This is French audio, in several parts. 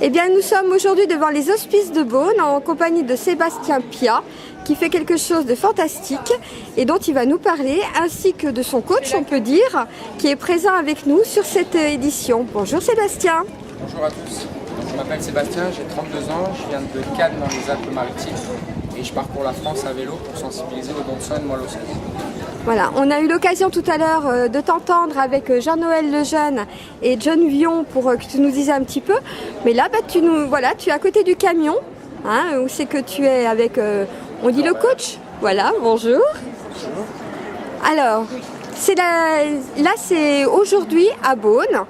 Eh bien, nous sommes aujourd'hui devant les Hospices de Beaune en compagnie de Sébastien Piat qui fait quelque chose de fantastique et dont il va nous parler, ainsi que de son coach, on peut dire, qui est présent avec nous sur cette édition. Bonjour Sébastien. Bonjour à tous, je m'appelle Sébastien, j'ai 32 ans, je viens de Cannes dans les Alpes-Maritimes et je parcours la France à vélo pour sensibiliser aux dons de sang et de moelle osseuse. Voilà, on a eu l'occasion tout à l'heure de t'entendre avec Jean-Noël Lejeune et John Vion pour que tu nous dises un petit peu. Mais là, tu es à côté du camion, hein, où c'est que tu es avec, on dit le coach. Voilà, bonjour. Bonjour. Alors, là c'est aujourd'hui à Beaune,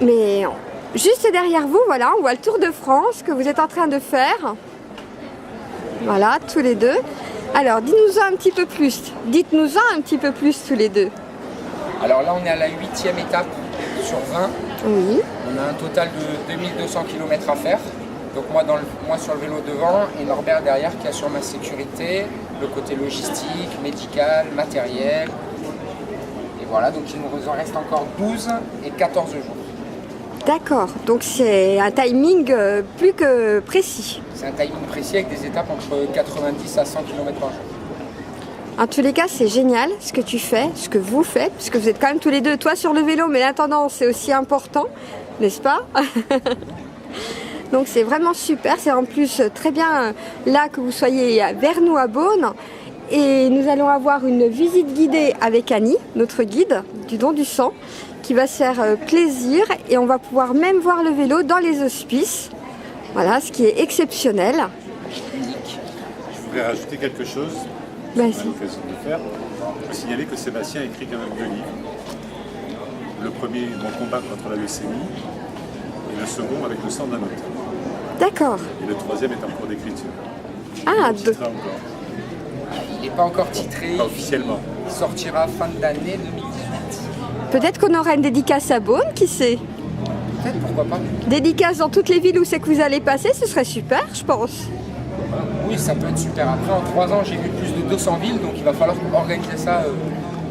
mais juste derrière vous, voilà, on voit le Tour de France que vous êtes en train de faire. Voilà, tous les deux. Alors, dites-nous-en un petit peu plus. Dites-nous-en un petit peu plus tous les deux. Alors là, on est à la 8e étape sur 20. Oui. On a un total de 2200 km à faire. Donc moi sur le vélo devant et Norbert derrière qui assure ma sécurité, le côté logistique, médical, matériel. Et voilà, donc il nous en reste encore 12 et 14 jours. D'accord, donc c'est un timing plus que précis. C'est un timing précis avec des étapes entre 90 à 100 km par jour. En tous les cas, c'est génial ce que tu fais, ce que vous faites, puisque vous êtes quand même tous les deux, toi sur le vélo, mais l'intendance c'est aussi important, n'est-ce pas? Donc c'est vraiment super, c'est en plus très bien là que vous soyez vers nous à Beaune. Et nous allons avoir une visite guidée avec Annie, notre guide du don du sang, qui va se faire plaisir et on va pouvoir même voir le vélo dans les hospices. Voilà, ce qui est exceptionnel. Je voulais rajouter quelque chose. On a l'occasion de le faire. Je veux signaler que Sébastien a écrit quand même 2 livres. Le premier, Mon combat contre la leucémie, et le second, Avec le sang d'un autre. D'accord. Et le troisième est en cours d'écriture. Ah, il n'est pas encore titré. Pas officiellement. Il sortira fin d'année 2018. Peut-être qu'on aura une dédicace à Beaune, qui sait? Peut-être, pourquoi pas. Dédicace dans toutes les villes où c'est que vous allez passer, ce serait super, je pense. Oui, ça peut être super. Après, en 3 ans, j'ai vu plus de 200 villes, donc il va falloir organiser ça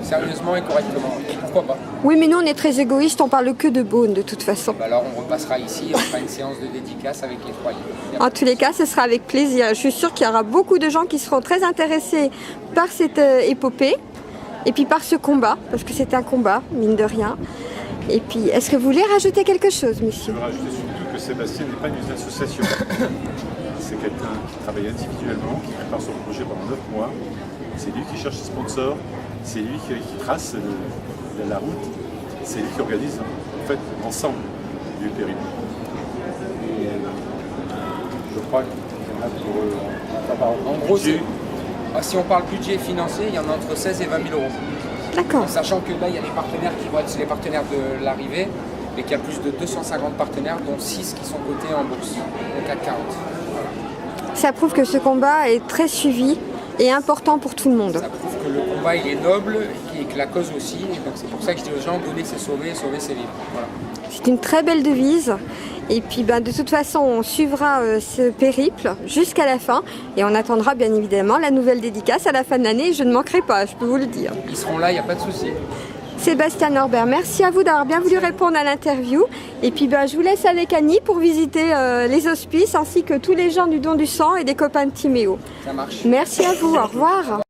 sérieusement et correctement. Pourquoi pas? Oui, mais nous, on est très égoïstes, on parle que de Beaune, de toute façon. Bah alors, on repassera ici, on fera une séance de dédicace avec les 3 livres. En tous les cas, ce sera avec plaisir. Je suis sûre qu'il y aura beaucoup de gens qui seront très intéressés par cette épopée et puis par ce combat, parce que c'est un combat, mine de rien. Et puis, est-ce que vous voulez rajouter quelque chose, monsieur? Je veux rajouter surtout que Sébastien n'est pas une association. C'est quelqu'un qui travaille individuellement, qui prépare son projet pendant 9 mois. C'est lui qui cherche ses sponsors, c'est lui qui trace la route, c'est lui qui organise en fait ensemble du périple. Et je crois qu'il y en a pour... en gros, si on parle budget financier, il y en a entre 16 et 20 000 euros. D'accord. Sachant que là, il y a des partenaires qui vont être les partenaires de l'arrivée, et qu'il y a plus de 250 partenaires, dont 6 qui sont cotés en bourse, donc à 40. Voilà. Ça prouve que ce combat est très suivi et important pour tout le monde. Ça prouve que le combat il est noble et que la cause aussi, et donc c'est pour ça que je dis aux gens, donner c'est sauver, sauver c'est vivre. Voilà. C'est une très belle devise. Et puis de toute façon, on suivra ce périple jusqu'à la fin et on attendra bien évidemment la nouvelle dédicace à la fin de l'année. Je ne manquerai pas, je peux vous le dire. Ils seront là, il n'y a pas de souci. Sébastien Norbert, merci à vous d'avoir bien voulu répondre à l'interview. Et puis je vous laisse avec Annie pour visiter les hospices ainsi que tous les gens du don du sang et des copains de Timéo. Ça marche. Merci à vous, au revoir.